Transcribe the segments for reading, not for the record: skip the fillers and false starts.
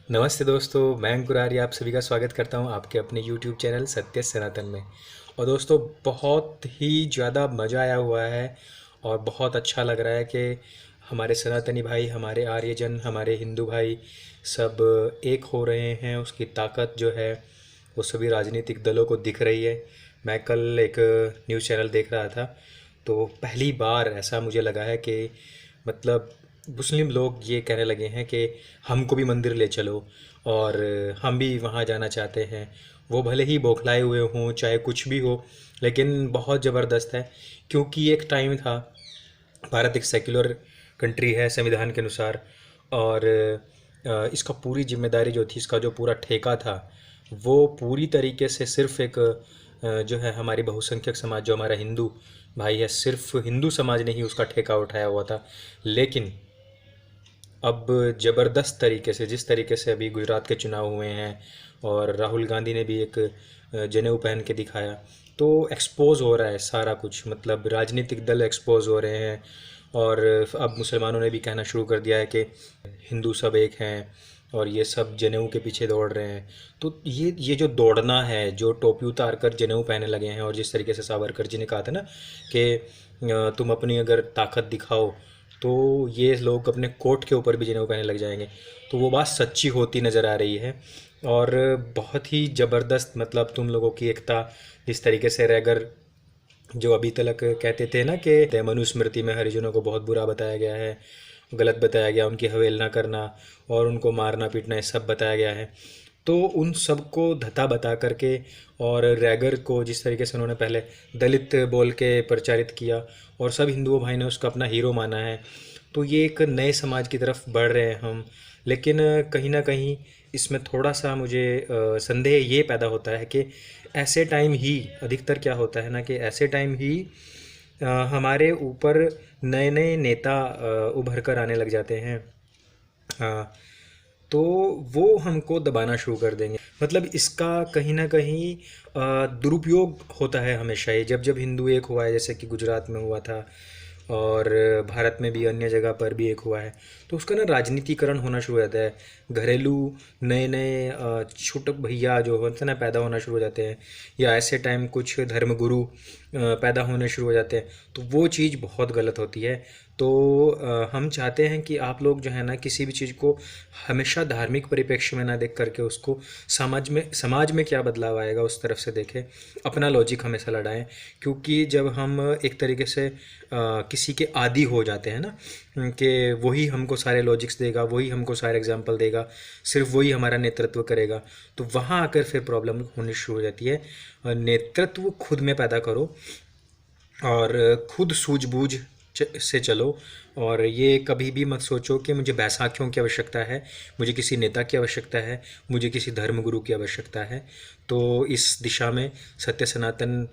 नमस्ते दोस्तों, मैं अंकुर आर्य आप सभी का स्वागत करता हूं आपके अपने यूट्यूब चैनल सत्य सनातन में। और दोस्तों, बहुत ही ज़्यादा मज़ा आया हुआ है और बहुत अच्छा लग रहा है कि हमारे सनातनी भाई, हमारे आर्यजन, हमारे हिंदू भाई सब एक हो रहे हैं। उसकी ताकत जो है वो सभी राजनीतिक दलों को दिख रही है। मैं कल एक न्यूज़ चैनल देख रहा था, तो पहली बार ऐसा मुझे लगा है कि मतलब मुस्लिम लोग ये कहने लगे हैं कि हमको भी मंदिर ले चलो और हम भी वहाँ जाना चाहते हैं। वो भले ही बौखलाए हुए हों, चाहे कुछ भी हो, लेकिन बहुत ज़बरदस्त है। क्योंकि एक टाइम था, भारत एक सेक्युलर कंट्री है संविधान के अनुसार, और इसका पूरी जिम्मेदारी जो थी, इसका जो पूरा ठेका था, वो पूरी तरीके से सिर्फ एक जो है हमारी बहुसंख्यक समाज, जो हमारा हिंदू भाई है, सिर्फ हिंदू समाज ने ही उसका ठेका उठाया हुआ था। लेकिन अब ज़बरदस्त तरीके से, जिस तरीके से अभी गुजरात के चुनाव हुए हैं और राहुल गांधी ने भी एक जनेऊ पहन के दिखाया, तो एक्सपोज हो रहा है सारा कुछ। मतलब राजनीतिक दल एक्सपोज हो रहे हैं और अब मुसलमानों ने भी कहना शुरू कर दिया है कि हिंदू सब एक हैं और ये सब जनेऊ के पीछे दौड़ रहे हैं। तो ये जो दौड़ना है, जो टोपी उतार कर जनेऊ पहनने लगे हैं, और जिस तरीके से सावरकर जी ने कहा था ना कि तुम अपनी अगर ताकत दिखाओ तो ये लोग अपने कोट के ऊपर भी जनेऊ पहनने लग जाएंगे। तो वो बात सच्ची होती नज़र आ रही है। और बहुत ही ज़बरदस्त, मतलब तुम लोगों की एकता, जिस तरीके से रैगर जो अभी तक कहते थे ना कि मनुस्मृति में हरिजनों को बहुत बुरा बताया गया है, गलत बताया गया, उनकी अवहेलना करना और उनको मारना पीटना, ये सब बताया गया है। तो उन सब को धता बता करके, और रैगर को जिस तरीके से उन्होंने पहले दलित बोल के प्रचारित किया और सब हिंदुओं भाई ने उसको अपना हीरो माना है, तो ये एक नए समाज की तरफ बढ़ रहे हैं हम। लेकिन कहीं ना कहीं इसमें थोड़ा सा मुझे संदेह ये पैदा होता है कि ऐसे टाइम ही, अधिकतर क्या होता है ना कि ऐसे टाइम ही हमारे ऊपर नए नए नेता उभर कर आने लग जाते हैं। हाँ, तो वो हमको दबाना शुरू कर देंगे। मतलब इसका कहीं ना कहीं दुरुपयोग होता है हमेशा ही, जब जब हिंदू एक हुआ है, जैसे कि गुजरात में हुआ था और भारत में भी अन्य जगह पर भी एक हुआ है, तो उसका ना राजनीतिकरण होना शुरू हो जाता है। घरेलू नए नए छोटे भैया जो होते हैं ना, पैदा होना शुरू हो जाते हैं, या ऐसे टाइम कुछ धर्मगुरु पैदा होने शुरू हो जाते हैं। तो वो चीज़ बहुत गलत होती है। तो हम चाहते हैं कि आप लोग जो है ना, किसी भी चीज़ को हमेशा धार्मिक परिप्रेक्ष्य में ना देख करके उसको समाज में क्या बदलाव आएगा उस तरफ से देखें, अपना लॉजिक हमेशा लड़ाएं। क्योंकि जब हम एक तरीके से किसी के आदी हो जाते हैं ना, कि वही हमको सारे लॉजिक्स देगा, वही हमको सारे एग्जाम्पल देगा, सिर्फ वही हमारा नेतृत्व करेगा, तो वहाँ आकर फिर प्रॉब्लम होनी शुरू हो जाती है। नेतृत्व खुद में पैदा करो और खुद सूझबूझ से चलो। और ये कभी भी मत सोचो कि मुझे बैसाखियों की आवश्यकता है, मुझे किसी नेता की आवश्यकता है, मुझे किसी धर्मगुरु की आवश्यकता है। तो इस दिशा में सत्य सनातन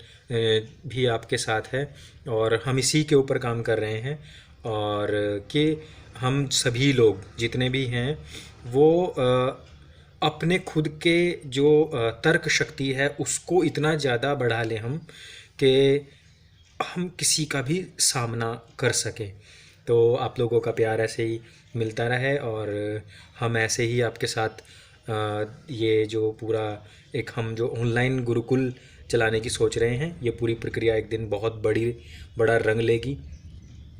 भी आपके साथ है और हम इसी के ऊपर काम कर रहे हैं। और कि हम सभी लोग जितने भी हैं वो अपने खुद के जो तर्क शक्ति है उसको इतना ज़्यादा बढ़ा लें हम, कि हम किसी का भी सामना कर सकें। तो आप लोगों का प्यार ऐसे ही मिलता रहे और हम ऐसे ही आपके साथ ये जो पूरा एक हम जो ऑनलाइन गुरुकुल चलाने की सोच रहे हैं, ये पूरी प्रक्रिया एक दिन बहुत बड़ा रंग लेगी।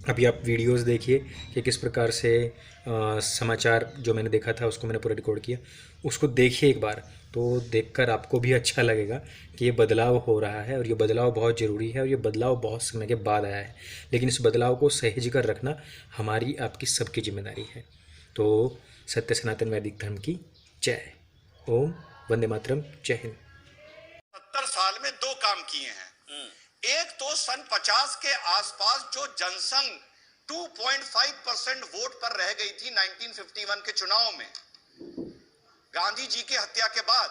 अभी आप वीडियोस देखिए कि किस प्रकार से समाचार जो मैंने देखा था उसको मैंने पूरा रिकॉर्ड किया, उसको देखिए एक बार, तो देखकर आपको भी अच्छा लगेगा कि ये बदलाव हो रहा है और ये बदलाव बहुत ज़रूरी है और ये बदलाव बहुत समय के बाद आया है। लेकिन इस बदलाव को सहेज कर रखना हमारी आपकी सबकी जिम्मेदारी है। तो सत्य सनातन वैदिक धर्म की जय। ओम वंदे मातरम। जय हिंद। 70 साल में दो काम किए हैं। एक तो सन 50 के आसपास जो जनसंघ 2.5% वोट पर रह गई थी 1951 के चुनाव में, गांधी जी की हत्या के बाद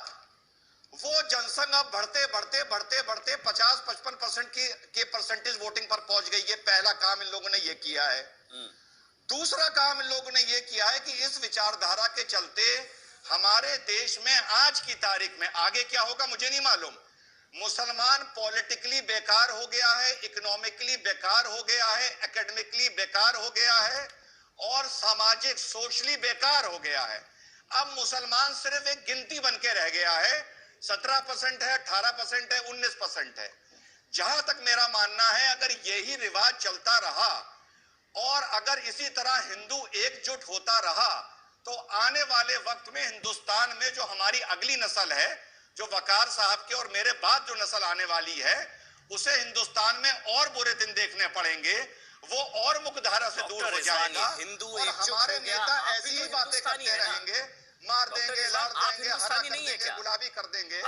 वो जनसंघ अब बढ़ते बढ़ते बढ़ते बढ़ते 50-55% के परसेंटेज वोटिंग पर पहुंच गई है। पहला काम इन लोगों ने ये किया है। दूसरा काम इन लोगों ने ये किया है कि इस विचारधारा के चलते हमारे देश में आज की तारीख में, आगे क्या होगा मुझे नहीं मालूम, मुसलमान पॉलिटिकली बेकार हो गया है, इकोनॉमिकली बेकार हो गया है, एकेडमिकली बेकार हो गया है और सामाजिक सोशली बेकार हो गया है। अब मुसलमान सिर्फ एक गिनती बन के रह गया है। 17% है, 18% है, 19% है। जहां तक मेरा मानना है, अगर यही रिवाज चलता रहा और अगर इसी तरह हिंदू एकजुट होता रहा, तो आने वाले वक्त में हिंदुस्तान में जो हमारी अगली नस्ल है, जो वकार साहब के और मेरे बाद जो नस्ल आने वाली है, उसे हिंदुस्तान में और बुरे दिन देखने पड़ेंगे। वो और मुख्यधारा से दूर हो जाएगा और हमारे नेता ऐसी ही बातें करते रहेंगे, मार देंगे, लाड़ देंगे, हरा कर देंगे, गुलाबी कर देंगे।